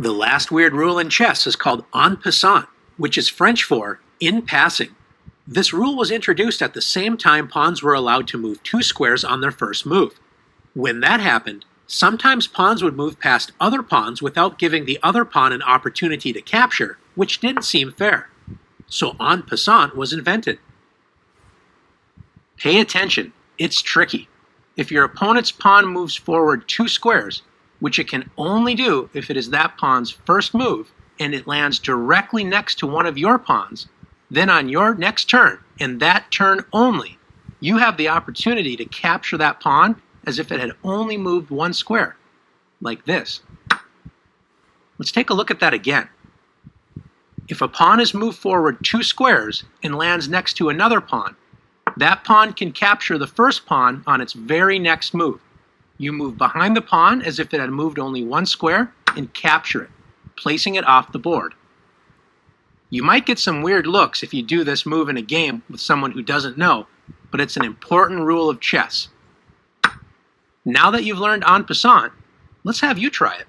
The last weird rule in chess is called en passant, which is French for in passing. This rule was introduced at the same time pawns were allowed to move 2 squares on their first move. When that happened, sometimes pawns would move past other pawns without giving the other pawn an opportunity to capture, which didn't seem fair. So en passant was invented. Pay attention, it's tricky. If your opponent's pawn moves forward 2 squares, which it can only do if it is that pawn's first move, and it lands directly next to one of your pawns, then on your next turn, and that turn only, you have the opportunity to capture that pawn as if it had only moved 1 square, like this. Let's take a look at that again. If a pawn is moved forward 2 squares and lands next to another pawn, that pawn can capture the first pawn on its very next move. You move behind the pawn as if it had moved only 1 square and capture it, placing it off the board. You might get some weird looks if you do this move in a game with someone who doesn't know, but it's an important rule of chess. Now that you've learned en passant, let's have you try it.